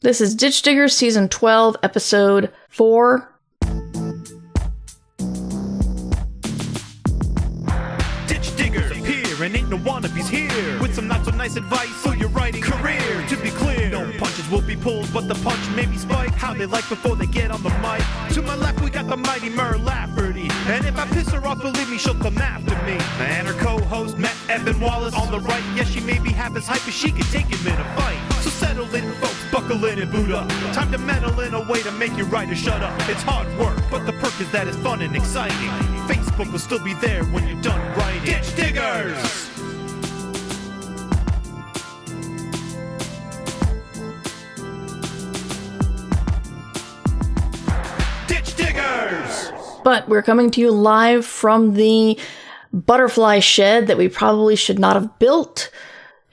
This is Ditch Diggers Season 12, Episode 4. Ditch Diggers appear and ain't no wannabes here with some not so nice advice for your writing career. To be clear, no punches will be pulled, but the punch may be spiked how they like before they get on the mic. To my left we got the mighty Mur Lafferty, and if I piss her off, believe me, she'll come after me. And her co-host Matt Evan Wallace on the right. Yes, she may be half as hype as she can take him in a fight. So settle in, folks, buckle in and boot up. Time to meddle in a way to make your writer shut up. It's hard work, but the perk is that it's fun and exciting. Facebook will still be there when you're done writing. Ditch Diggers! Ditch Diggers! But we're coming to you live from the butterfly shed that we probably should not have built.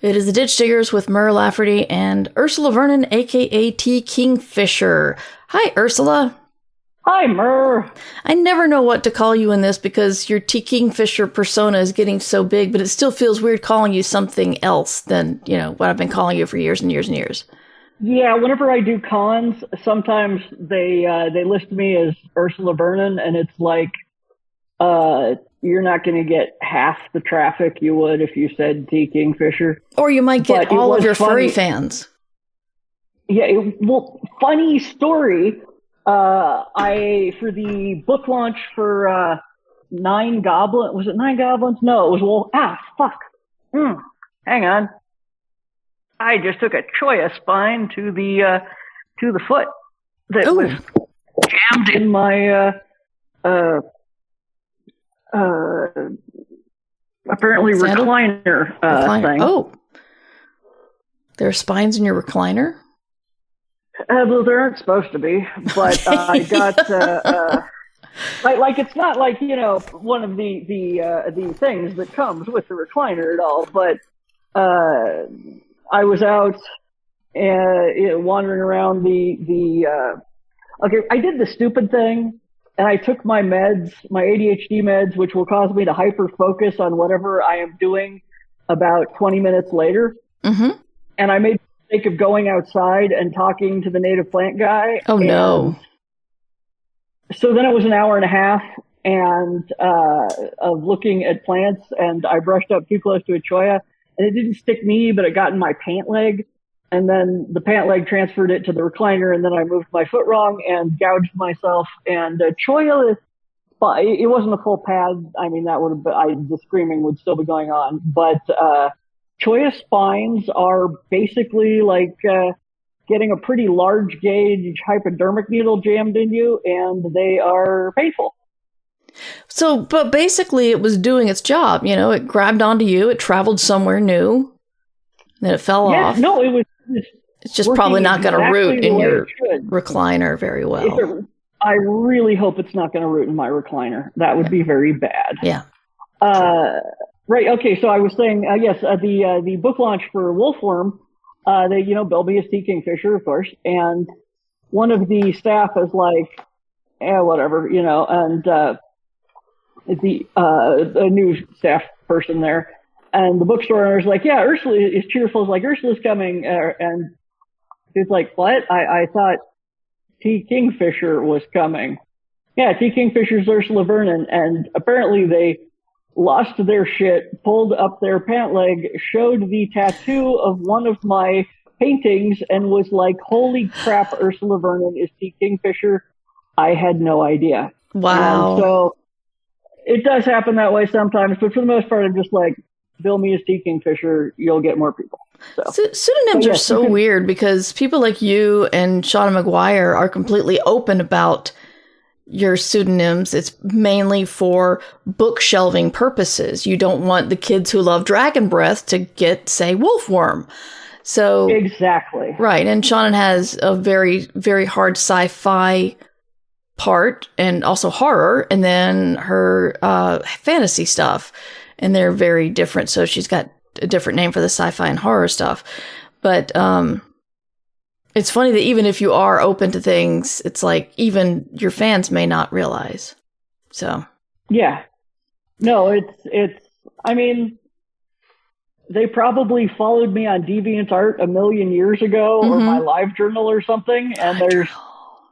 It is the Ditch Diggers with Mur Lafferty and Ursula Vernon, a.k.a. T. Kingfisher. Hi, Ursula. Hi, Mur. I never know what to call you in this because your T. Kingfisher persona is getting so big, but it still feels weird calling you something else than, what I've been calling you for years and years and years. Yeah, whenever I do cons, sometimes they list me as Ursula Vernon, and it's like, you're not going to get half the traffic you would if you said T. Kingfisher. Or you might get all of your furry fans. Yeah, funny story. For the book launch for Nine Goblins, was it Nine Goblins? No, it was hang on. I just took a choya spine to the foot that was jammed in my apparently recliner thing. Oh, there are spines in your recliner? Well, there aren't supposed to be, but I got like it's not like one of the things that comes with the recliner at all. But I was out wandering around okay, I did the stupid thing, and I took my meds, my ADHD meds, which will cause me to hyper focus on whatever I am doing about 20 minutes later. Mm-hmm. And I made the mistake of going outside and talking to the native plant guy. Oh, no. So then it was an hour and a half of looking at plants, and I brushed up too close to a choya, and it didn't stick me, but it got in my pant leg. And then the pant leg transferred it to the recliner, and then I moved my foot wrong and gouged myself. And choya, it wasn't a full pad. I mean, that would have been, the screaming would still be going on. But choya spines are basically like getting a pretty large gauge hypodermic needle jammed in you, and they are painful. So, but basically it was doing its job. It grabbed onto you, it traveled somewhere new, then it fell off. No, it's just probably not going to root in your recliner very well. I really hope it's not going to root in my recliner. That would be very bad. Yeah. Right. Okay. So I was saying, yes, the book launch for Wolfworm, they, bill me as T. Kingfisher, of course. And one of the staff is like, whatever, and, the new staff person there. And the bookstore owner's like, yeah, Ursula is cheerful. It's like, Ursula's coming. And he's like, what? I thought T. Kingfisher was coming. Yeah, T. Kingfisher's Ursula Vernon. And apparently they lost their shit, pulled up their pant leg, showed the tattoo of one of my paintings, and was like, holy crap, Ursula Vernon is T. Kingfisher. I had no idea. Wow. And so it does happen that way sometimes, but for the most part, I'm just like, bill me as T. Kingfisher, you'll get more people. So pseudonyms are so weird because people like you and Shauna McGuire are completely open about your pseudonyms. It's mainly for bookshelving purposes. You don't want the kids who love Dragon Breath to get, say, Wolfworm. So exactly. Right. And Shauna has a very, very hard sci-fi part and also horror, and then her fantasy stuff. And they're very different. So she's got a different name for the sci-fi and horror stuff. But it's funny that even if you are open to things, it's like even your fans may not realize. So. Yeah. No, it's, I mean, they probably followed me on DeviantArt a million years ago or my live journal or something. And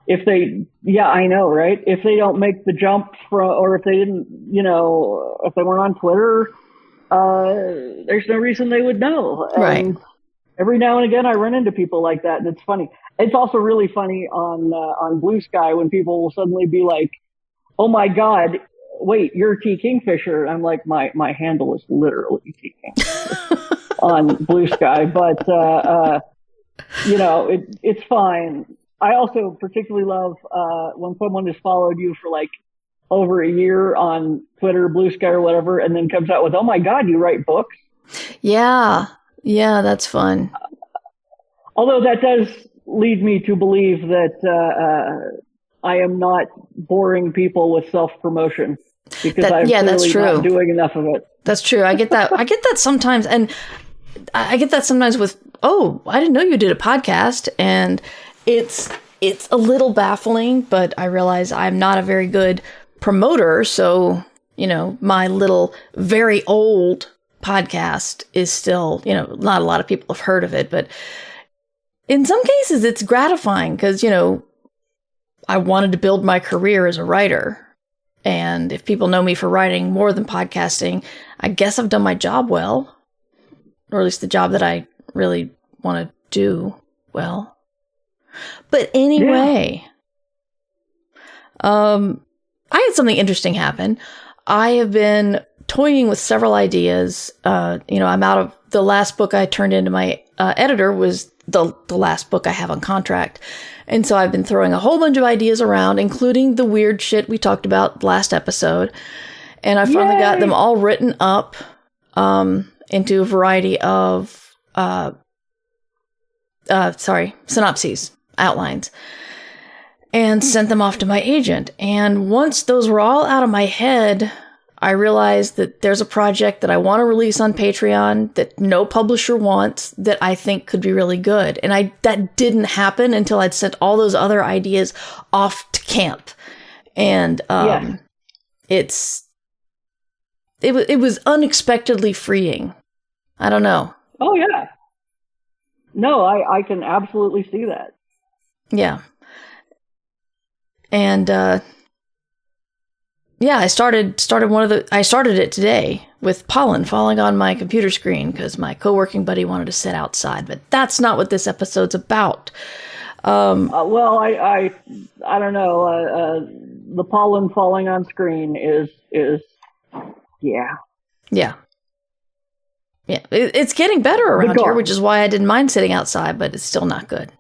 I know, right? If they don't make the jump or if they didn't, if they weren't on Twitter, there's no reason they would know. Right. And every now and again, I run into people like that, and it's funny. It's also really funny on Blue Sky when people will suddenly be like, "Oh my God, wait, you're T Kingfisher." I'm like, my handle is literally T Kingfisher on Blue Sky, but it's fine. I also particularly love when someone has followed you for like over a year on Twitter, Blue Sky, or whatever, and then comes out with, "Oh my God, you write books." Yeah, that's fun. Although that does lead me to believe that I am not boring people with self-promotion because I'm clearly not doing enough of it. That's true. I get that. I get that sometimes, and I get that sometimes with, "Oh, I didn't know you did a podcast," and it's a little baffling, but I realize I'm not a very good promoter, so my little very old podcast is still, not a lot of people have heard of it, but in some cases it's gratifying because, I wanted to build my career as a writer. And if people know me for writing more than podcasting, I guess I've done my job well, or at least the job that I really want to do well. But anyway, I had something interesting happen. I have been toying with several ideas. I'm out of the last book I turned into my editor was the last book I have on contract. And so I've been throwing a whole bunch of ideas around, including the weird shit we talked about last episode. And I finally got them all written up into a variety of, synopses, outlines, and sent them off to my agent. And once those were all out of my head, I realized that there's a project that I want to release on Patreon that no publisher wants that I think could be really good. And that didn't happen until I'd sent all those other ideas off to camp. And it was unexpectedly freeing. I don't know. Oh, yeah. No, I can absolutely see that. Yeah. And I started it today with pollen falling on my computer screen because my co-working buddy wanted to sit outside, but that's not what this episode's about. Well, I don't know. The pollen falling on screen is yeah. It's getting better around here, which is why I didn't mind sitting outside, but it's still not good.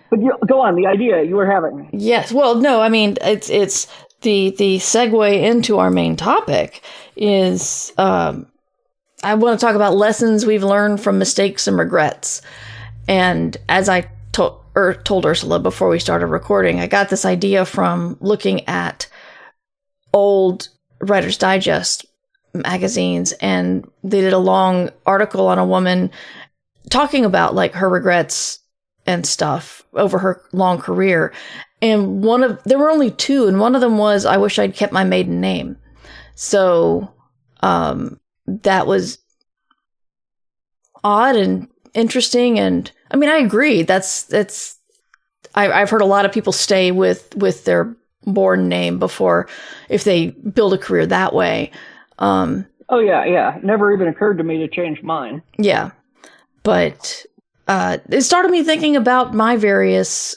But go on, the idea you were having. Yes. Well, no, I mean, it's the segue into our main topic is, I want to talk about lessons we've learned from mistakes and regrets. And as I told Ursula before we started recording, I got this idea from looking at old Writer's Digest magazines, and they did a long article on a woman talking about like her regrets and stuff over her long career. And there were only two, and one of them was, I wish I'd kept my maiden name. So, that was odd and interesting. And I mean, I agree. I've heard a lot of people stay with their born name before, if they build a career that way. Oh yeah. Never even occurred to me to change mine. Yeah. But, it started me thinking about my various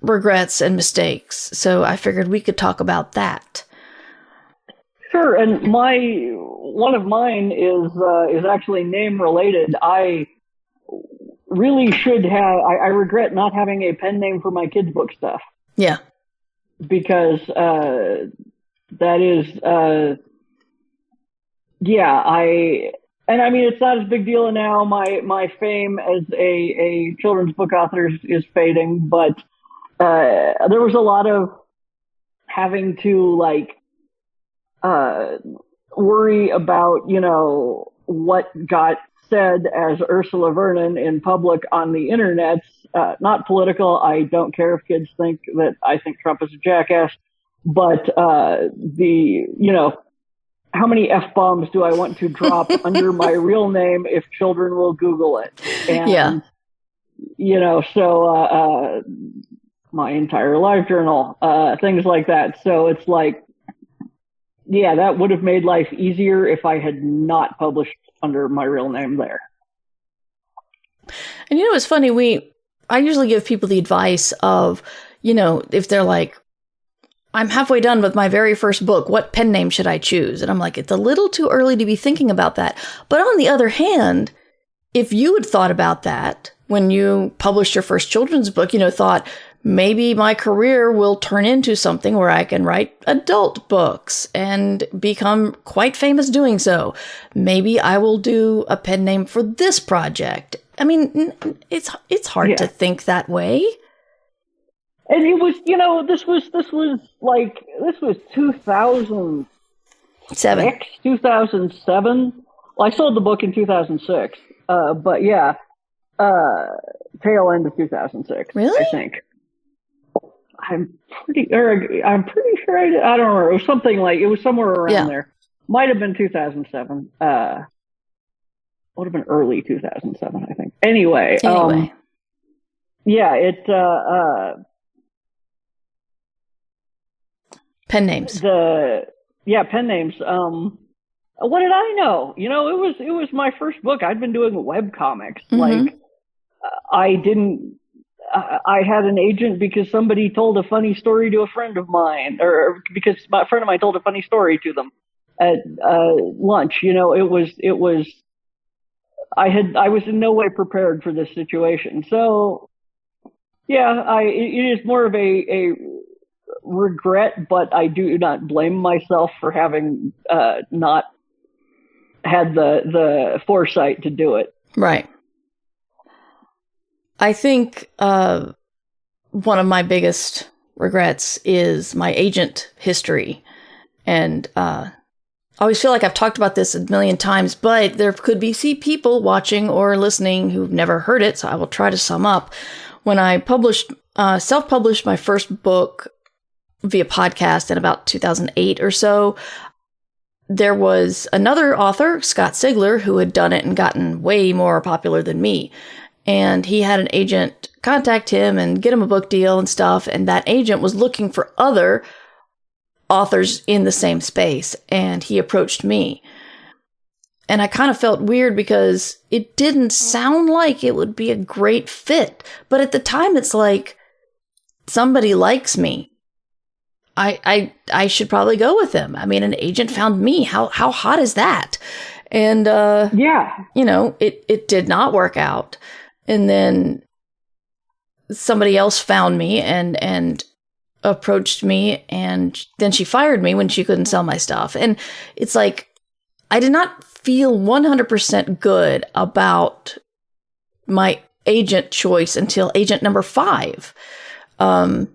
regrets and mistakes. So I figured we could talk about that. Sure. And one of mine is actually name related. I really should have, I regret not having a pen name for my kids' book stuff. Yeah. Because, that is, and I mean, it's not as big deal now. My fame as a children's book author is fading, but there was a lot of having to worry about, what got said as Ursula Vernon in public on the internet. Not political. I don't care if kids think that I think Trump is a jackass, but how many F-bombs do I want to drop under my real name if children will Google it? And, so my entire life journal, things like that. So it's like, yeah, that would have made life easier if I had not published under my real name there. And it's funny, I usually give people the advice of, if they're like, I'm halfway done with my very first book, what pen name should I choose? And I'm like, it's a little too early to be thinking about that. But on the other hand, if you had thought about that when you published your first children's book, thought maybe my career will turn into something where I can write adult books and become quite famous doing so. Maybe I will do a pen name for this project. I mean, it's hard to think that way. And it was, this was 2006, 2007. Well, I sold the book in 2006. But yeah, tail end of 2006. Really? I think. I'm pretty sure I don't remember. It was something like, it was somewhere around there. Might have been 2007. Would have been early 2007, I think. Anyway. Pen names. Pen names. What did I know? It was my first book. I'd been doing web comics. Mm-hmm. I had an agent because somebody told a funny story to a friend of mine, or because my friend of mine told a funny story to them at lunch. I was in no way prepared for this situation. So yeah, it is more of a regret, but I do not blame myself for having not had the foresight to do it. Right. I think one of my biggest regrets is my agent history. And I always feel like I've talked about this a million times, but there could be people watching or listening who've never heard it, so I will try to sum up. When I self-published my first book via podcast in about 2008 or so, there was another author, Scott Sigler, who had done it and gotten way more popular than me. And he had an agent contact him and get him a book deal and stuff. And that agent was looking for other authors in the same space. And he approached me. And I kind of felt weird because it didn't sound like it would be a great fit. But at the time, it's like, somebody likes me. I should probably go with him. I mean, an agent found me. How hot is that? And, it did not work out. And then somebody else found me and approached me, and then she fired me when she couldn't sell my stuff. And it's like, I did not feel 100% good about my agent choice until agent number 5. 5?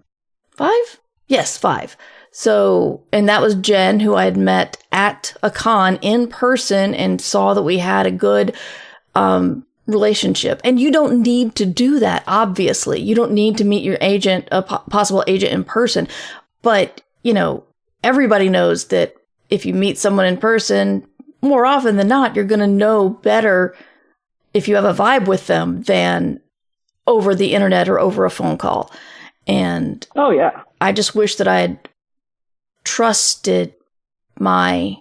Yes, 5. So, and that was Jen, who I had met at a con in person and saw that we had a good relationship. And you don't need to do that, obviously. You don't need to meet your agent, a possible agent, in person. But, everybody knows that if you meet someone in person, more often than not, you're going to know better if you have a vibe with them than over the internet or over a phone call. And oh yeah, I just wish that I had trusted my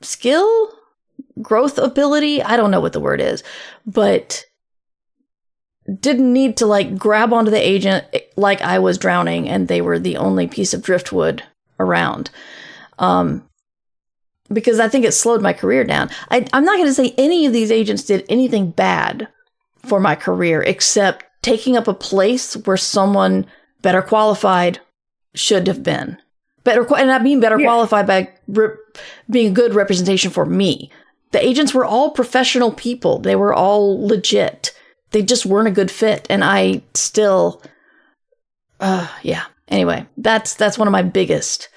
skill, growth ability. I don't know what the word is, but didn't need to grab onto the agent like I was drowning and they were the only piece of driftwood around. Because I think it slowed my career down. I'm not going to say any of these agents did anything bad for my career, except taking up a place where someone better qualified should have been. And I mean better qualified by being a good representation for me. The agents were all professional people. They were all legit. They just weren't a good fit. And I still, Anyway, that's one of my biggest.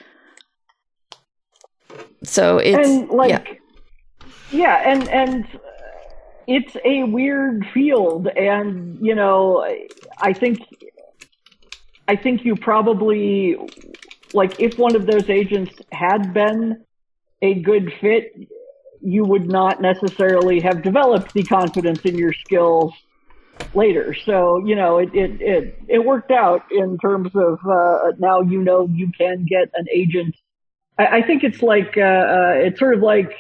So it's, and it's a weird field, and I think you probably like if one of those agents had been a good fit, you would not necessarily have developed the confidence in your skills later. So, you know, it worked out in terms of now you know you can get an agent. I think it's like it's sort of like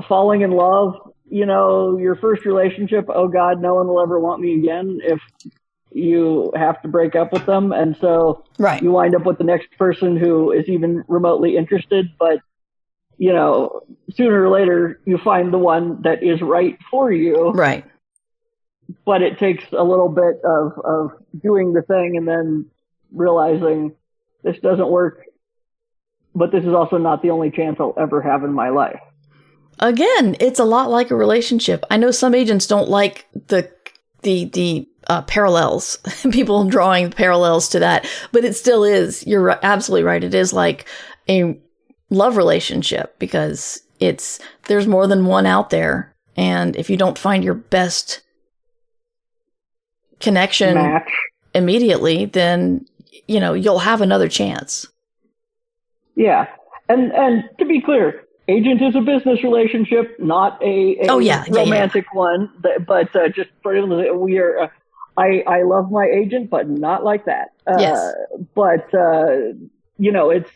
falling in love. You know, your first relationship, oh God, no one will ever want me again if you have to break up with them. And so you wind up with the next person who is even remotely interested. But, you know, sooner or later you find the one that is right for you. Right. But it takes a little bit of doing the thing and then realizing this doesn't work, but this is also not the only chance I'll ever have in my life. Again, it's a lot like a relationship. I know some agents don't like the parallels, people drawing parallels to that, but it still is. You're absolutely right. It is like a love relationship because there's more than one out there. And if you don't find your best connection match immediately, then, you know, you'll have another chance. Yeah. And to be clear, agent is a business relationship, not a romantic one. But just for we are, I love my agent, but not like that. Yes. But you know, it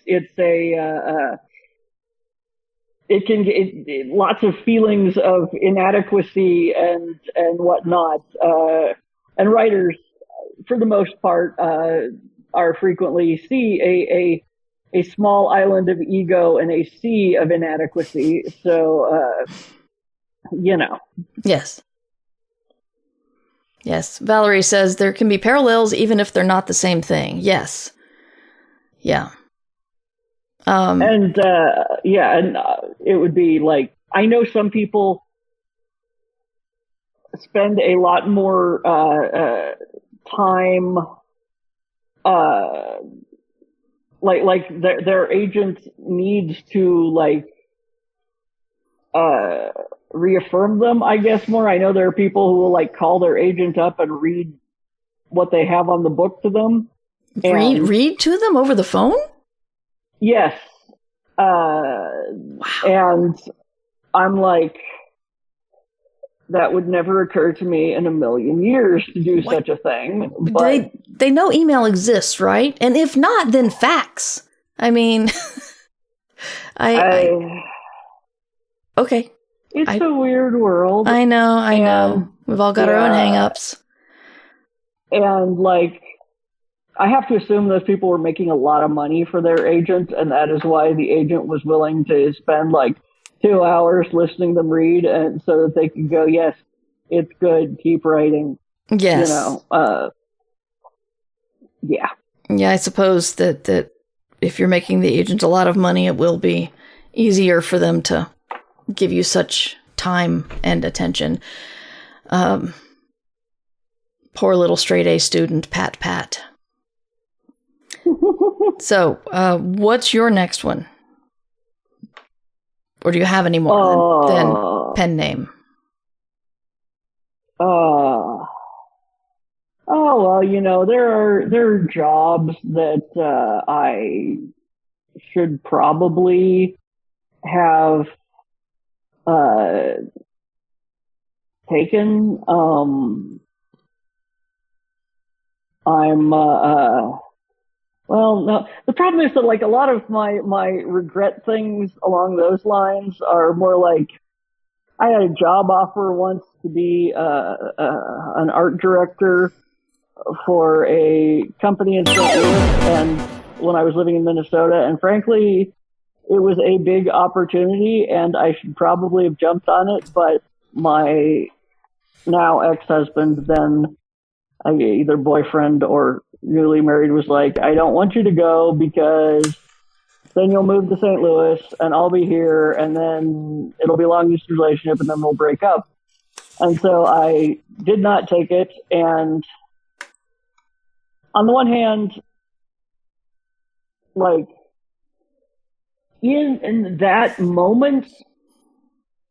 can get lots of feelings of inadequacy and whatnot. And writers, for the most part, are frequently see a small island of ego and a sea of inadequacy. So, you know. Yes. Yes. Valerie says there can be parallels even if they're not the same thing. Yes. Yeah. And it would be like, I know some people spend a lot more time like their agent needs to like reaffirm them, I guess, more. I know there are people who will like call their agent up and read what they have on the book to them. Read to them over the phone? Yes. Wow. And I'm like, that would never occur to me in a million years to do such a thing. But they know email exists, right? And if not, then fax. I mean, okay. It's a weird world. I know. We've all got our own hang-ups. And like, I have to assume those people were making a lot of money for their agent, and that is why the agent was willing to spend like 2 hours listening them read, and so that they could go, yes, it's good, keep writing. Yes. You know, yeah. Yeah, I suppose that if you're making the agent a lot of money, it will be easier for them to give you such time and attention. Poor little straight A student, Pat. So, what's your next one? Or do you have any more than pen name? Oh, well, you know, there are jobs that I should probably have taken. Well, no. The problem is that like a lot of my regret things along those lines are more like I had a job offer once to be an art director for a company in St. Louis, and when I was living in Minnesota, and frankly, it was a big opportunity, and I should probably have jumped on it, but my now ex-husband, then either boyfriend or newly married, was like, I don't want you to go because then you'll move to St. Louis and I'll be here, and then it'll be a long distance relationship and then we'll break up. And so I did not take it. And on the one hand, like in that moment,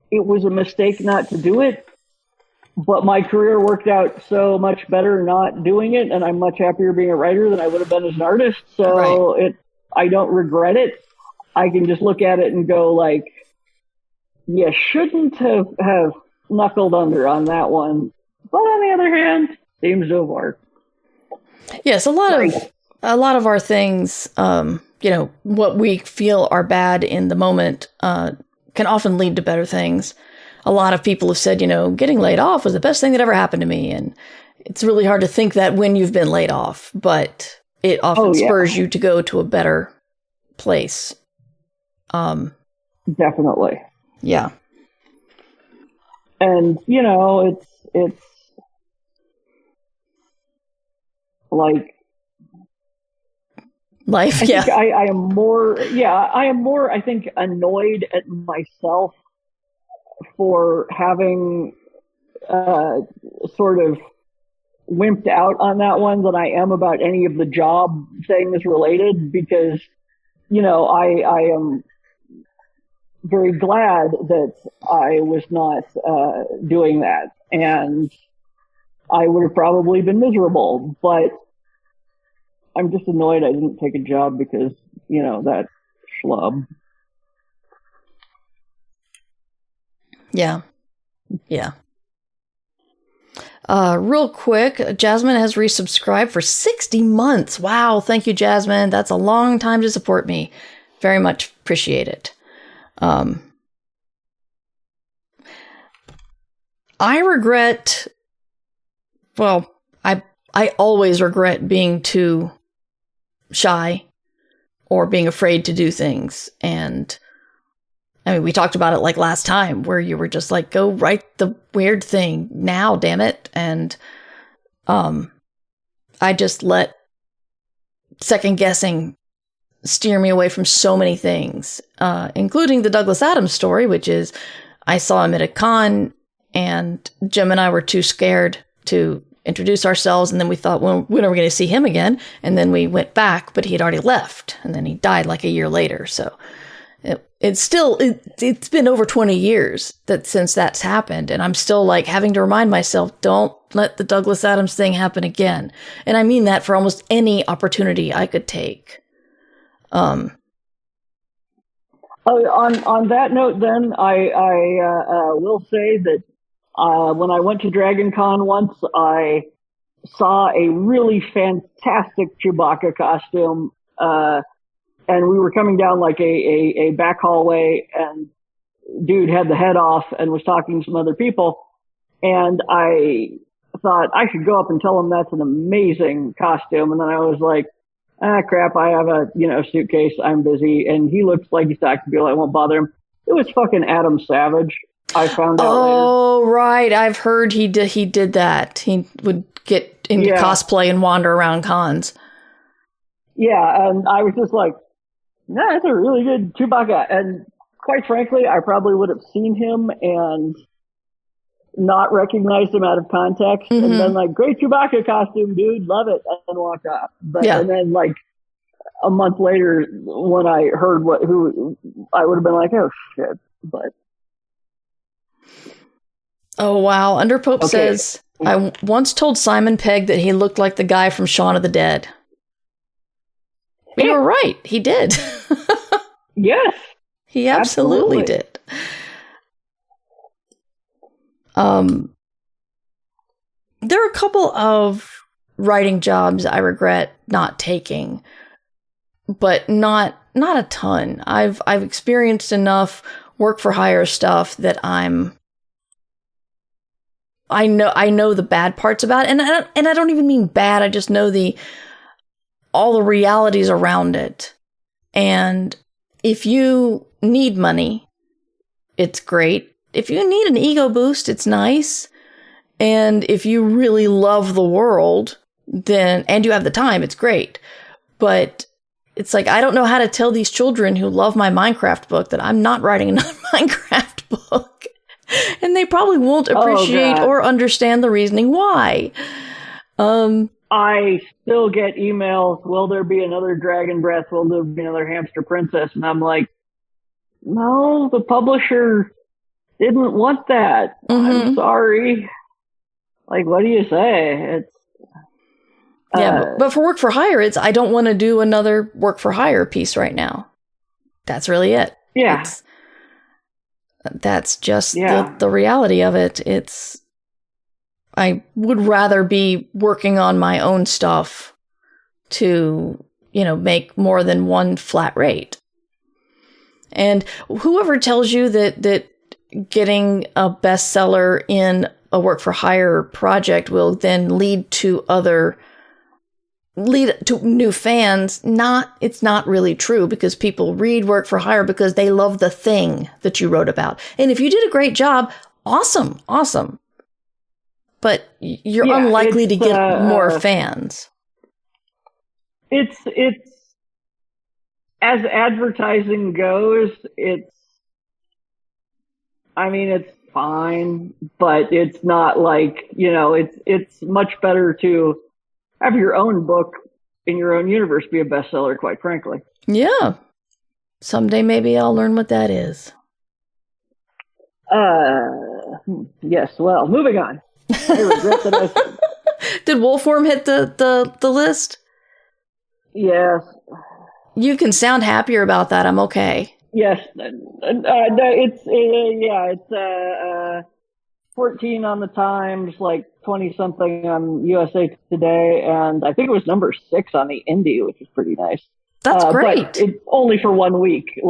it was a mistake not to do it. But my career worked out so much better not doing it, and I'm much happier being a writer than I would have been as an artist. So I don't regret it. I can just look at it and go like, you shouldn't have knuckled under on that one. But on the other hand, seems to have worked. Yes, a lot of our things, what we feel are bad in the moment, can often lead to better things. A lot of people have said, getting laid off was the best thing that ever happened to me. And it's really hard to think that when you've been laid off, but it often spurs you to go to a better place. Definitely. Yeah. And, it's like life. I am more, I think, annoyed at myself for having sort of wimped out on that one than I am about any of the job things related, because, I am very glad that I was not doing that, and I would have probably been miserable, but I'm just annoyed I didn't take a job because, that schlub. Yeah. Yeah. Real quick, Jasmine has resubscribed for 60 months. Wow. Thank you, Jasmine. That's a long time to support me. Very much appreciate it. I regret, I always regret being too shy or being afraid to do things. And I mean, we talked about it like last time where you were just like, go write the weird thing now, damn it. And, I just let second guessing steer me away from so many things, including the Douglas Adams story, which is I saw him at a con and Jim and I were too scared to introduce ourselves. And then we thought, well, when are we going to see him again? And then we went back, but he had already left. And then he died like a year later. So it's been over 20 years since that's happened. And I'm still like having to remind myself, don't let the Douglas Adams thing happen again. And I mean that for almost any opportunity I could take. On that note, then I will say that when I went to Dragon Con once, I saw a really fantastic Chewbacca costume, and we were coming down like a back hallway, and dude had the head off and was talking to some other people, and I thought I should go up and tell him that's an amazing costume, and then I was like, crap, I have a, suitcase, I'm busy, and he looks like he's talking to people, I won't bother him. It was fucking Adam Savage. I found out later. Oh, right. I've heard he did that. He would get into cosplay and wander around cons. Yeah, and I was just like, nah, that's a really good Chewbacca. And quite frankly, I probably would have seen him and not recognized him out of context, and then like, great Chewbacca costume, dude, love it, and then walked off. And then like a month later, when I heard who, I would have been like, oh shit, but. Oh, wow. Underpope says, I once told Simon Pegg that he looked like the guy from Shaun of the Dead. You were right. He did. Yes. He absolutely did. There are a couple of writing jobs I regret not taking, but not a ton. I've experienced enough work for hire stuff that I know the bad parts about it, and I don't even mean bad. I just know all the realities around it. And if you need money, it's great. If you need an ego boost, it's nice. And if you really love the world, and you have the time, it's great. But it's like, I don't know how to tell these children who love my Minecraft book that I'm not writing another Minecraft book. And they probably won't appreciate or understand the reasoning why. I still get emails, will there be another Dragon Breath? Will there be another Hamster Princess? And I'm like, no, the publisher didn't want that. I'm sorry. Like, what do you say? Yeah, but for work for hire, it's I don't want to do another work for hire piece right now. That's really it. Yeah. That's just the reality of it. I would rather be working on my own stuff to, make more than one flat rate. And whoever tells you that getting a bestseller in a work for hire project will then lead to new fans, it's not really true, because people read work for hire because they love the thing that you wrote about. And if you did a great job, awesome. But you're unlikely to get more fans. It's as advertising goes, it's fine, but it's not like, it's much better to have your own book in your own universe be a bestseller, quite frankly. Yeah. Someday maybe I'll learn what that is. Yes, well, moving on. I regret that I said. Did Wolfworm hit the list? Yes. You can sound happier about that. I'm okay. Yes. It's 14 on the Times, like 20 something on USA Today, and I think it was number 6 on the Indie, which is pretty nice. That's great. But it's only for 1 week.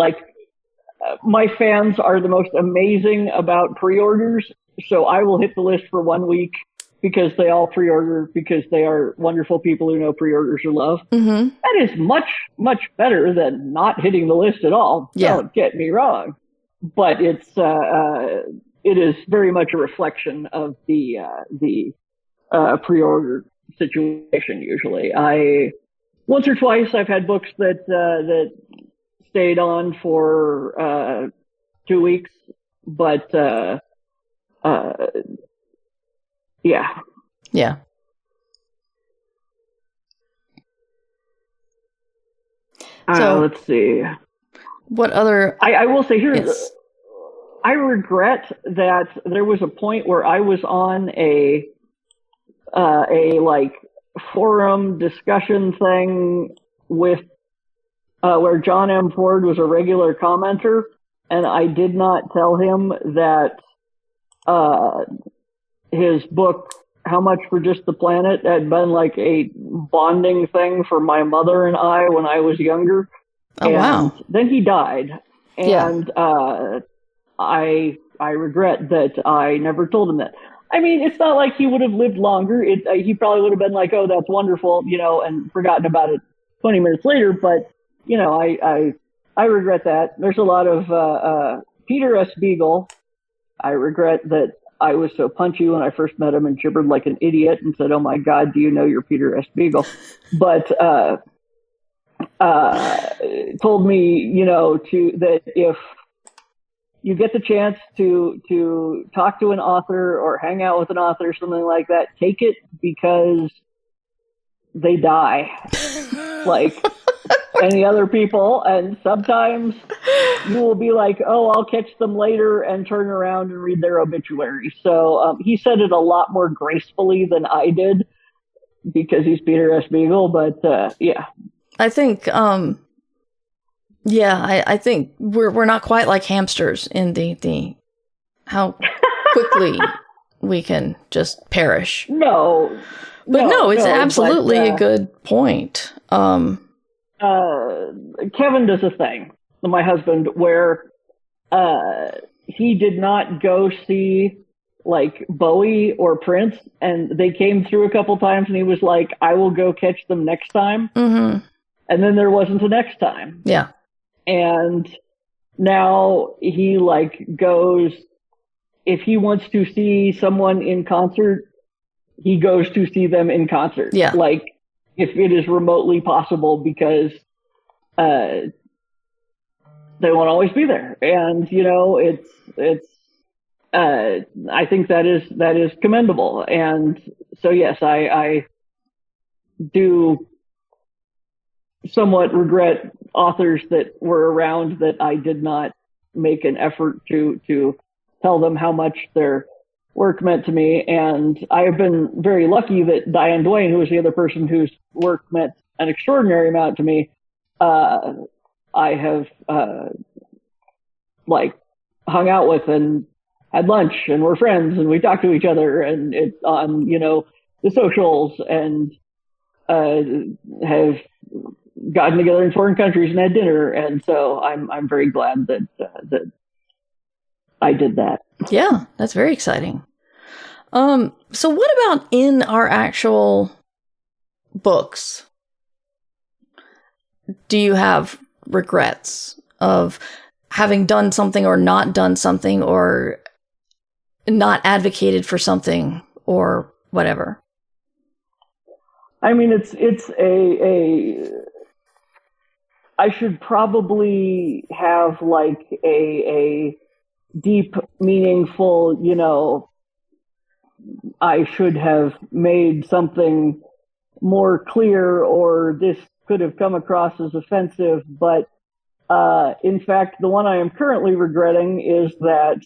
My fans are the most amazing about pre-orders, so I will hit the list for 1 week because they all pre-order, because they are wonderful people who know pre-orders are love. Mm-hmm. That is much, much better than not hitting the list at all. Yeah. Don't get me wrong. But it is very much a reflection of the pre-order situation. Usually, once or twice I've had books that stayed on for 2 weeks, but yeah. So let's see. What other? I will say here. Yes. I regret that there was a point where I was on a forum discussion thing with where John M. Ford was a regular commenter, and I did not tell him that his book How Much for Just the Planet had been like a bonding thing for my mother and I when I was younger. Oh, wow. Then he died, and I regret that I never told him that. I mean, it's not like he would have lived longer. He probably would have been like, "Oh, that's wonderful," and forgotten about it 20 minutes later. But I regret that. There's a lot of Peter S. Beagle. I regret that I was so punchy when I first met him and gibbered like an idiot and said, "Oh my God, do you know you're Peter S. Beagle?" But told me, that if you get the chance to talk to an author or hang out with an author or something like that, take it, because they die like any other people. And sometimes you will be like, "Oh, I'll catch them later," and turn around and read their obituary. So he said it a lot more gracefully than I did because he's Peter S. Beagle. But yeah. I think, I think we're not quite like hamsters in the how quickly we can just perish. No, it's absolutely a good point. Kevin does a thing, my husband, where he did not go see like Bowie or Prince, and they came through a couple times, and he was like, "I will go catch them next time." Mm-hmm. And then there wasn't a next time. Yeah. And now he goes, if he wants to see someone in concert, he goes to see them in concert. Yeah. If it is remotely possible, because they won't always be there. And, I think that is commendable. And so, yes, I do somewhat regret authors that were around that I did not make an effort to tell them how much their work meant to me. And I have been very lucky that Diane Duane, who was the other person whose work meant an extraordinary amount to me, I have hung out with and had lunch, and we're friends, and we talk to each other, and it's on the socials, and have gotten together in foreign countries and had dinner, and so I'm very glad that I did that. Yeah, that's very exciting. So what about in our actual books? Do you have regrets of having done something or not done something or not advocated for something or whatever? I mean, it's I should probably have like a deep, meaningful, I should have made something more clear, or this could have come across as offensive. But in fact, the one I am currently regretting is that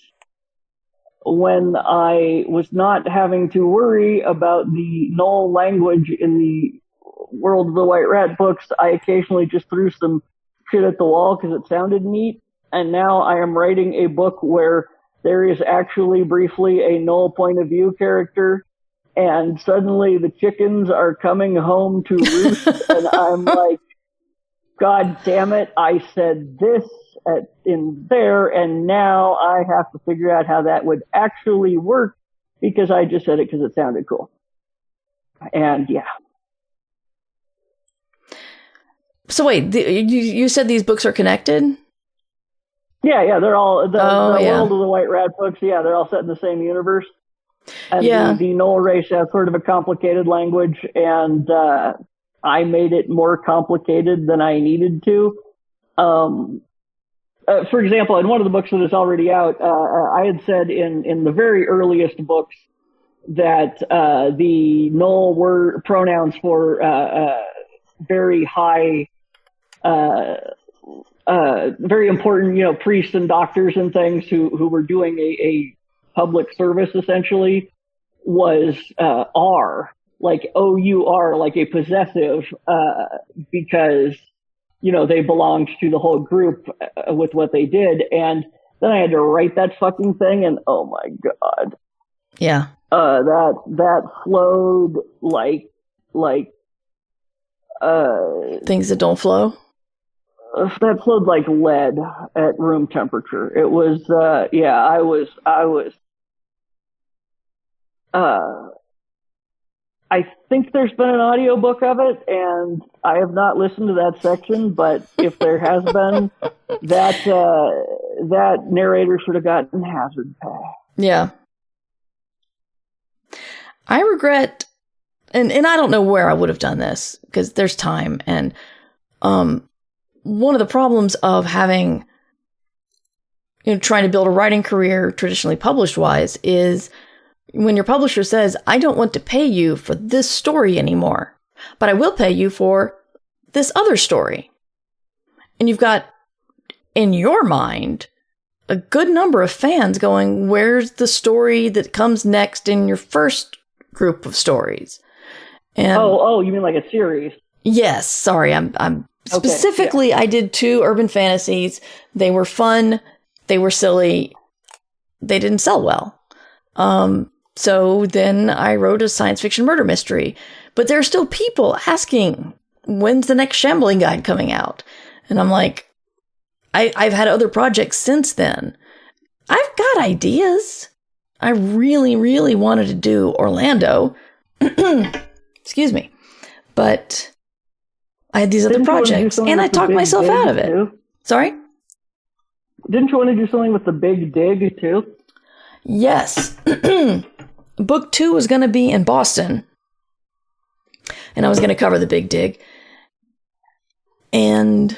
when I was not having to worry about the null language in the World of the White Rat books, I occasionally just threw some shit at the wall because it sounded neat. And now I am writing a book where there is actually briefly a null point of view character, and suddenly the chickens are coming home to roost, and I'm like, God damn it, I said this in there, and now I have to figure out how that would actually work because I just said it because it sounded cool. And yeah. So wait, you said these books are connected? Yeah, they're all the yeah. World of the White Rat books. Yeah, they're all set in the same universe. And yeah. the Knoll race has sort of a complicated language, and I made it more complicated than I needed to. For example, in one of the books that is already out, I had said in the very earliest books that the Knoll were pronouns for very high, very important, priests and doctors and things who were doing a public service essentially was R, like O-U-R, like a possessive, because they belonged to the whole group with what they did. And then I had to write that fucking thing, and oh my God. Yeah. That flowed like things that don't flow? That flowed like lead at room temperature. It was, I think there's been an audiobook of it, and I have not listened to that section, but if there has been, that narrator should have gotten hazard pay. Yeah. I regret, and I don't know where I would have done this, because there's time, and one of the problems of having, trying to build a writing career traditionally published-wise is when your publisher says, I don't want to pay you for this story anymore, but I will pay you for this other story. And you've got, in your mind, a good number of fans going, where's the story that comes next in your first group of stories? And you mean like a series? Yes. Sorry. I'm specifically, yeah. I did 2 urban fantasies. They were fun. They were silly. They didn't sell well. So then I wrote a science fiction murder mystery, but there are still people asking, when's the next Shambling Guide coming out? And I'm like, I've had other projects since then. I've got ideas. I really, really wanted to do Orlando. Excuse me. But I had these other projects, and I talked myself out of it. Too? Sorry? Didn't you want to do something with the Big Dig, too? Yes. Book 2 was going to be in Boston, and I was going to cover the Big Dig. And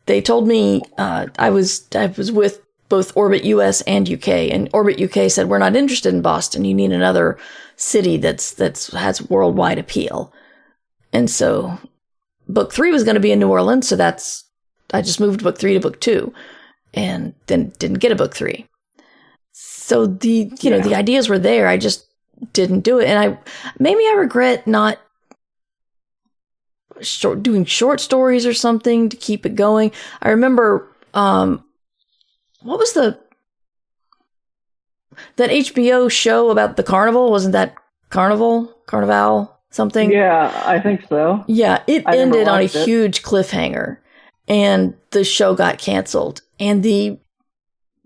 they told me I was with both Orbit US and UK, and Orbit UK said, we're not interested in Boston. You need another city that's has worldwide appeal. And so Book 3 was going to be in New Orleans, so I just moved Book 3 to Book 2, and then didn't get a Book 3. So the ideas were there. I just didn't do it. And maybe I regret not doing short stories or something to keep it going. I remember, what was that HBO show about the carnival? Wasn't that Carnival something? Yeah, I think so. Yeah, it ended on a huge cliffhanger, and the show got canceled. And the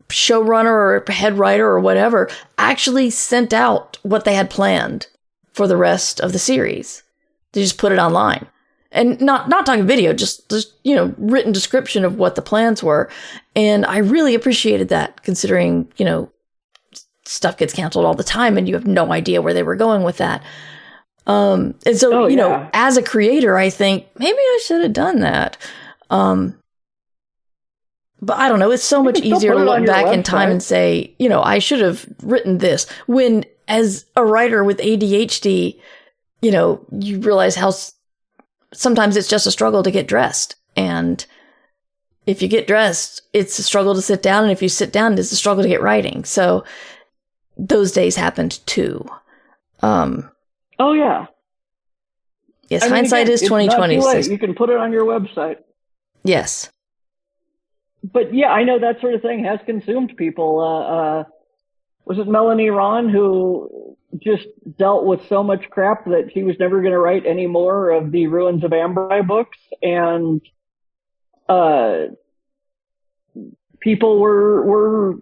showrunner or head writer or whatever actually sent out what they had planned for the rest of the series. They just put it online. And not talking video, just written description of what the plans were. And I really appreciated that, considering, stuff gets canceled all the time and you have no idea where they were going with that. And so, as a creator, I think maybe I should have done that. But I don't know. It's so much easier to look back in time and say, I should have written this. When, as a writer with ADHD, you realize how sometimes it's just a struggle to get dressed. And if you get dressed, it's a struggle to sit down. And if you sit down, it's a struggle to get writing. So those days happened too. Oh yeah. Yes, hindsight is 20/20. You can put it on your website. Yes. But yeah, I know that sort of thing has consumed people. Was it Melanie Ron who just dealt with so much crap that she was never going to write any more of the Ruins of Ambrai books, and people were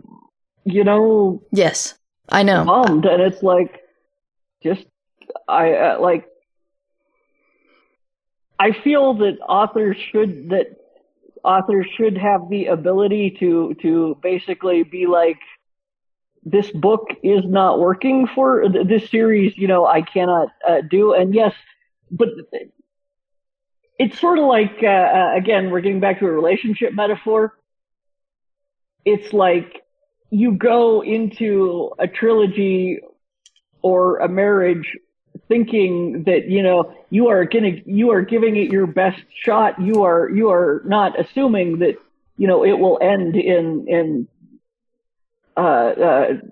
Yes, I know. Bummed, and it's like, I feel that authors should have the ability to basically be like, this book is not working for this series, I cannot do. And yes, but it's sort of like, again, we're getting back to a relationship metaphor. It's like you go into a trilogy or a marriage thinking that, you are giving it your best shot. You are not assuming that, it will end in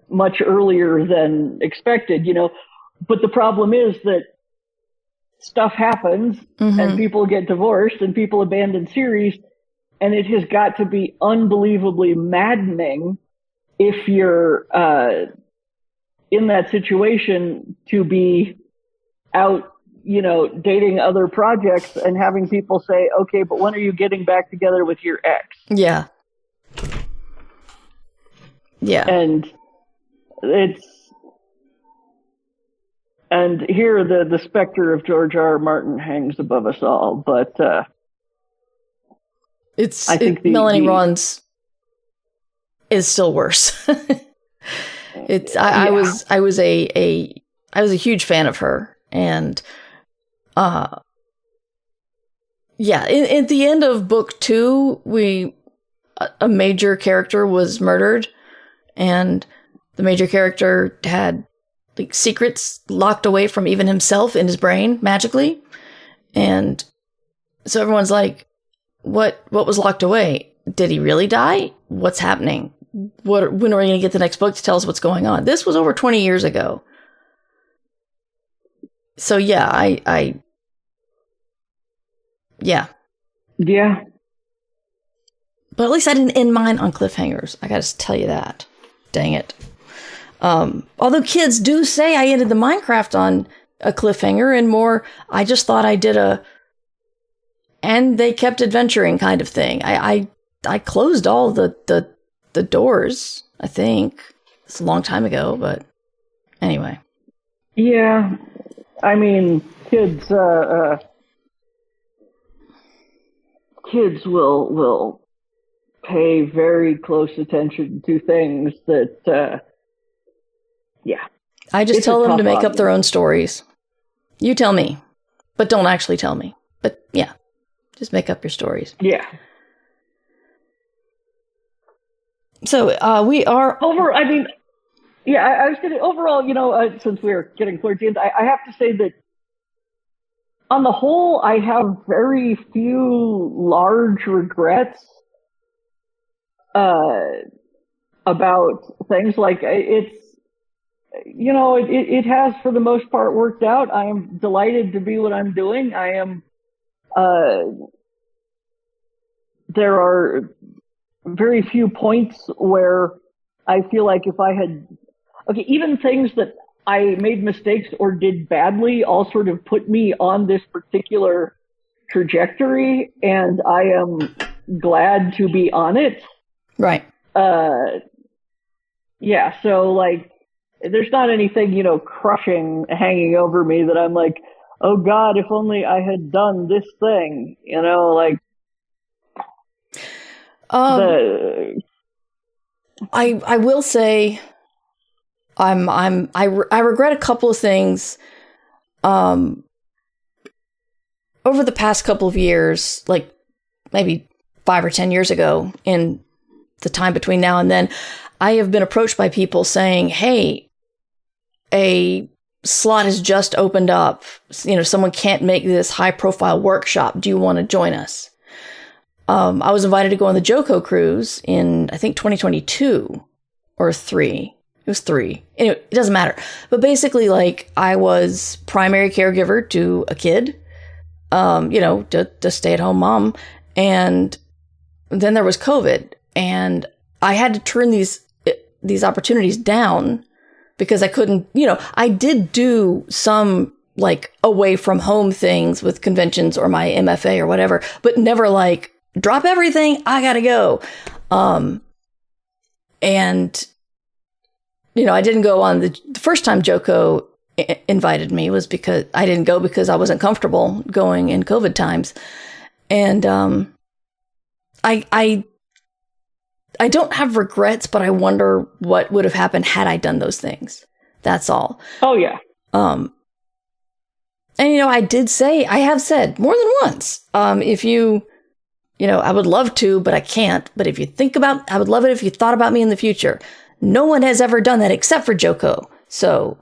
much earlier than expected, but the problem is that stuff happens, mm-hmm. and people get divorced and people abandon series, and it has got to be unbelievably maddening if you're in that situation to be out, dating other projects and having people say, okay, but when are you getting back together with your ex? Yeah. Yeah. And here the specter of George R. R. Martin hangs above us all, but I think Melanie Ron's is still worse. I was a huge fan of her, and at the end of book 2, a major character was murdered, and the major character had secrets locked away from even himself in his brain magically, and so everyone's like, what was locked away? Did he really die? What's happening? When are we going to get the next book to tell us what's going on? This was over 20 years ago. So yeah, yeah. But at least I didn't end mine on cliffhangers. I got to tell you that. Dang it. Although kids do say I ended the Minecraft on a cliffhanger, and more, I just thought I did and they kept adventuring kind of thing. I closed all the doors, I think. It's a long time ago, but anyway. Yeah. I mean, kids will pay very close attention to things that, I just tell them to make up their own stories. You tell me, but don't actually tell me. But yeah, just make up your stories. Yeah. So we are over. I mean, yeah, I was going to overall, since we're getting towards the end, I have to say that on the whole, I have very few large regrets. about things. Like it's, it has for the most part worked out. I am delighted to be what I'm doing. I am, there are very few points where I feel like if I had, even things that I made mistakes or did badly all sort of put me on this particular trajectory, and I am glad to be on it. Right. Yeah, so like, there's not anything, crushing hanging over me that I'm like, oh God, if only I had done this thing, like. I will say, I regret a couple of things. Over the past couple of years, like maybe 5 or 10 years ago, in the time between now and then, I have been approached by people saying, hey, a slot has just opened up. Someone can't make this high profile workshop. Do you want to join us? I was invited to go on the Joko cruise in, I think, 2022 or 3. It was 3. Anyway, it doesn't matter. But basically, like, I was primary caregiver to a kid, to stay-at-home mom. And then there was COVID. And I had to turn these opportunities down because I couldn't, I did do some, like, away from home things with conventions or my MFA or whatever, but never, like, drop everything, I gotta go. And, I didn't go on the first time Joko invited me was because I didn't go because I wasn't comfortable going in COVID times. And, I don't have regrets, but I wonder what would have happened had I done those things. That's all. Oh yeah. And, I have said more than once, if you, I would love to, but I can't. But if you I would love it if you thought about me in the future. No one has ever done that except for Joko. So,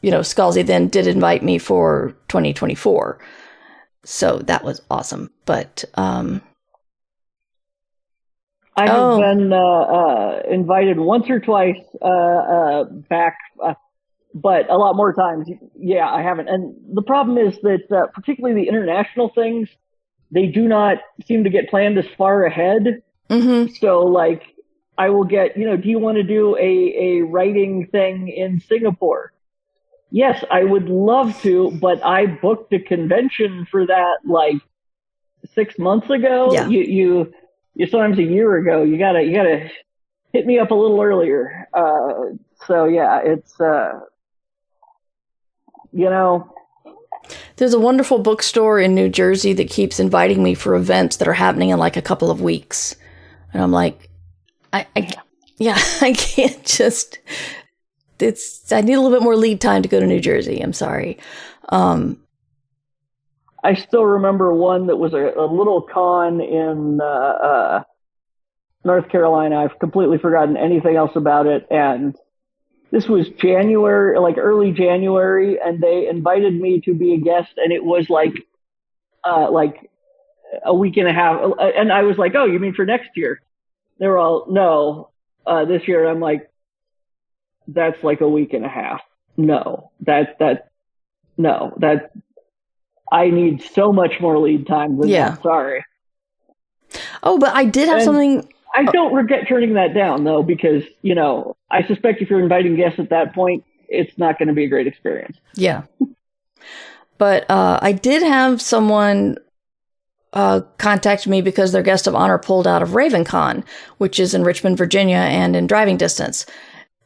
Scalzi then did invite me for 2024. So that was awesome. But, I have been invited once or twice back, but a lot more times, yeah, I haven't. And the problem is that particularly the international things, they do not seem to get planned as far ahead. Mm-hmm. So, like, I will get, do you want to do a writing thing in Singapore? Yes, I would love to, but I booked a convention for that, like, 6 months ago. Yeah. You sometimes a year ago. You gotta hit me up a little earlier. So yeah, it's There's a wonderful bookstore in New Jersey that keeps inviting me for events that are happening in like a couple of weeks, and I'm like, I can't just. I need a little bit more lead time to go to New Jersey. I'm sorry. I still remember one that was a little con in North Carolina. I've completely forgotten anything else about it. And this was January, like early January, and they invited me to be a guest, and it was like a week and a half. And I was like, oh, you mean for next year? They were all, no, this year. I'm like, that's like a week and a half. No, I need so much more lead time than that. Sorry. Oh, but I did have something. I don't regret turning that down, though, because, I suspect if you're inviting guests at that point, it's not going to be a great experience. Yeah. But I did have someone contact me because their guest of honor pulled out of RavenCon, which is in Richmond, Virginia, and in driving distance.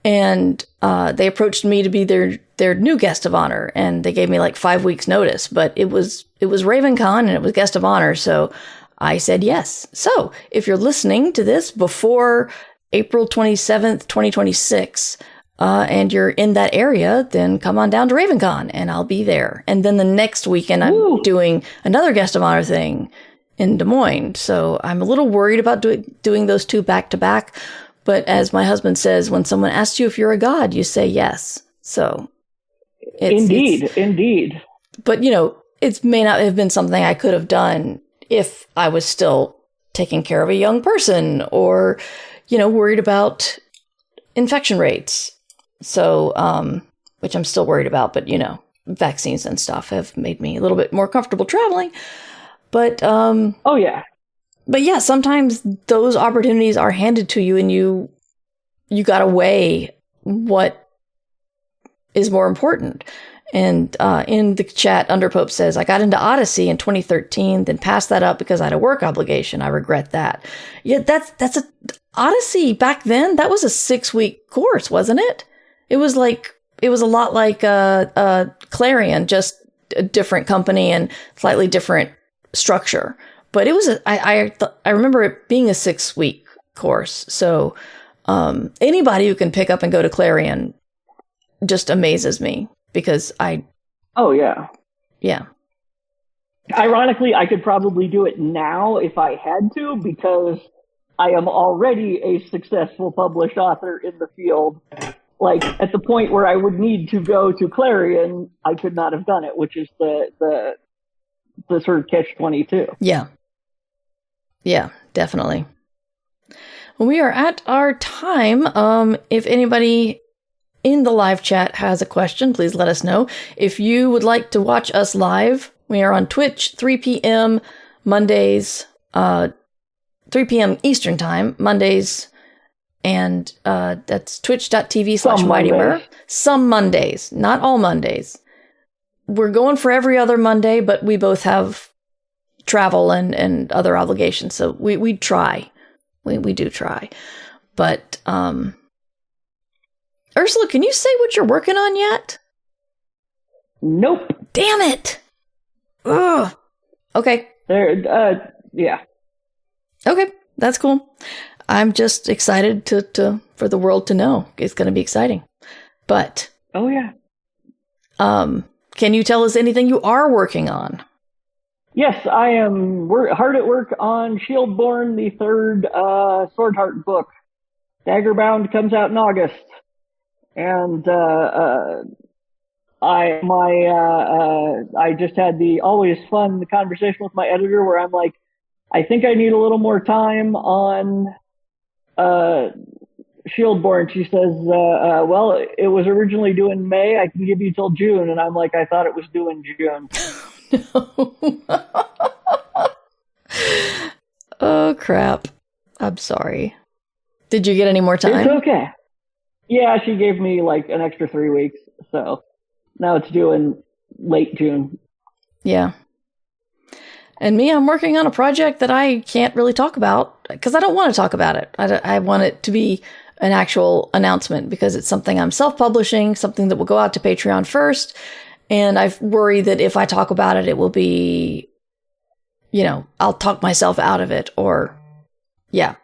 And they approached me to be their new guest of honor, and they gave me like 5 weeks notice. But it was RavenCon and it was guest of honor, so I said yes. So if you're listening to this before April 27th, 2026, and you're in that area, then come on down to RavenCon and I'll be there. And then the next weekend I'm doing another guest of honor thing in Des Moines. So I'm a little worried about doing those two back to back. But as my husband says, when someone asks you if you're a god, you say yes. So Indeed. But, it may not have been something I could have done if I was still taking care of a young person or, worried about infection rates. So, which I'm still worried about, but vaccines and stuff have made me a little bit more comfortable traveling. But, oh yeah. But yeah, sometimes those opportunities are handed to you and you gotta weigh what is more important. And in the chat, Underpope says, I got into Odyssey in 2013, then passed that up because I had a work obligation. I regret that. Yeah, that's a Odyssey back then. That was a 6-week course, wasn't it? It was a lot like Clarion, just a different company and slightly different structure. But it was I remember it being a 6-week course. So anybody who can pick up and go to Clarion just amazes me because Oh yeah. Yeah. Ironically, I could probably do it now if I had to, because I am already a successful published author in the field. Like, at the point where I would need to go to Clarion, I could not have done it, which is the sort of catch-22. Yeah. Yeah, definitely. Well, we are at our time. If anybody in the live chat has a question, please let us know. If you would like to watch us live, we are on Twitch, 3 p.m. Mondays, 3 p.m. Eastern Time, Mondays, and that's twitch.tv/MightyMur. Some Mondays, not all Mondays. We're going for every other Monday, but we both have travel and other obligations, so we try. We do try. But, Ursula, can you say what you're working on yet? Nope. Damn it! Ugh. Okay. Yeah. Okay, that's cool. I'm just excited for the world to know. It's going to be exciting. But oh yeah. Can you tell us anything you are working on? Yes, I am hard at work on Shieldborn, the third Swordheart book. Daggerbound comes out in August, and I just had the always fun conversation with my editor where I'm like, I think I need a little more time on Shieldborn. She says, well, it was originally due in May. I can give you till June. And I'm like, I thought it was due in June. Oh, crap. I'm sorry. Did you get any more time? It's okay. Yeah, she gave me like an extra 3 weeks. So now it's due in late June. Yeah. And me, I'm working on a project that I can't really talk about because I don't want to talk about it. I want it to be an actual announcement because it's something I'm self-publishing, something that will go out to Patreon first. And I worry that if I talk about it, it will be, I'll talk myself out of it or, yeah,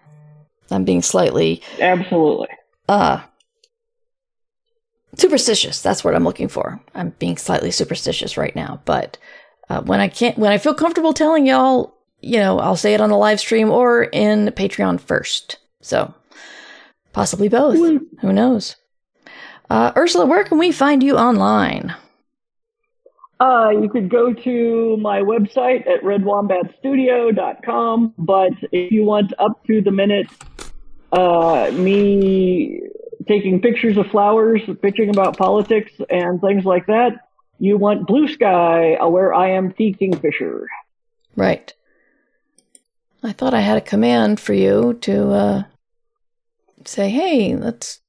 I'm being slightly. Absolutely. Superstitious. That's what I'm looking for. I'm being slightly superstitious right now, but when I feel comfortable telling y'all, I'll say it on the live stream or in Patreon first. So possibly both. Who knows? Ursula, where can we find you online? You could go to my website at redwombatstudio.com, but if you want up to the minute me taking pictures of flowers, bitching about politics and things like that, you want Blue Sky, where I am the Kingfisher. Right. I thought I had a command for you to say, hey, let's...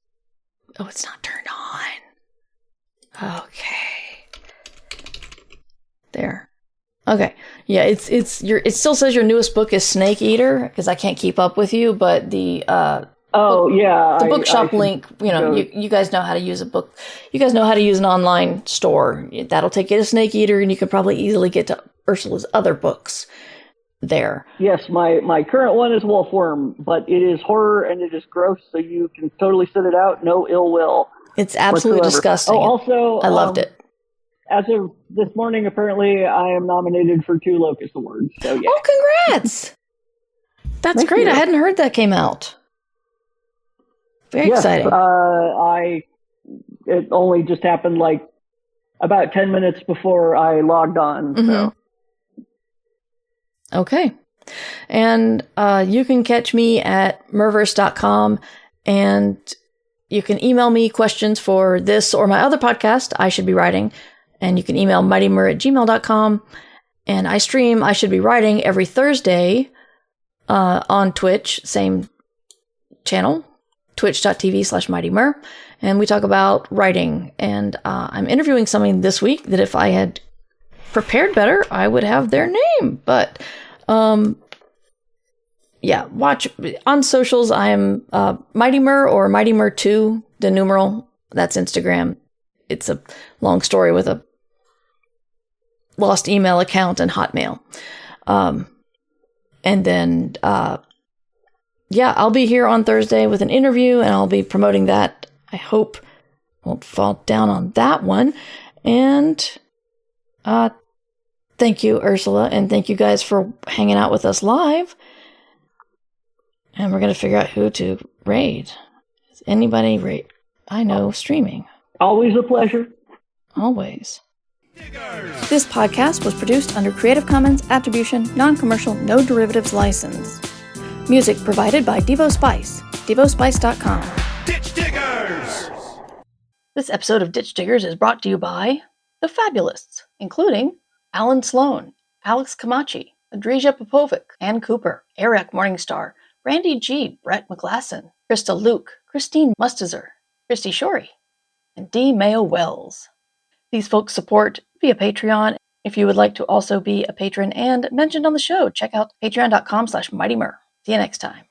Oh, it's not turned on. Okay. There. Okay. Yeah, it still says your newest book is Snake Eater, because I can't keep up with you, but the the bookshop link, you guys know how to use a book. You guys know how to use an online store. That'll take you to Snake Eater, and you can probably easily get to Ursula's other books there. Yes, my current one is Wolfworm, but it is horror and it is gross, so you can totally sit it out. No ill will. It's absolutely whatsoever. Disgusting. Oh, also, I loved it. As of this morning, apparently, I am nominated for 2 Locust Awards. So yeah. Oh, congrats! That's Thank great. you. I hadn't heard that came out. Very exciting. It only just happened like about 10 minutes before I logged on. Mm-hmm. So. Okay. And you can catch me at murverse.com, and you can email me questions for this or my other podcast, I Should Be Writing, and you can email mightymur@gmail.com. And I stream I Should Be Writing every Thursday on Twitch, same channel, twitch.tv/mightymur. And we talk about writing. And I'm interviewing somebody this week that if I had prepared better, I would have their name. But yeah, watch on socials. I am Mighty Mur or Mighty Mur2, the numeral. That's Instagram. It's a long story with a lost email account and Hotmail. And then, yeah, I'll be here on Thursday with an interview, and I'll be promoting that. I hope I won't fall down on that one. And thank you, Ursula, and thank you guys for hanging out with us live. And we're going to figure out who to raid. Is anybody raid? I know, streaming. Always a pleasure. Always. This podcast was produced under Creative Commons Attribution, Non-Commercial, No Derivatives License. Music provided by Devo Spice, devospice.com. Ditch Diggers! This episode of Ditch Diggers is brought to you by The Fabulists, including Alan Sloan, Alex Kamachi, Adreja Popovic, Ann Cooper, Eric Morningstar, Randy G., Brett McGlasson, Krista Luke, Christine Mustazer, Christy Shorey, and D. Mayo Wells. These folks support via Patreon. If you would like to also be a patron and mentioned on the show, check out patreon.com/mightymur. See you next time.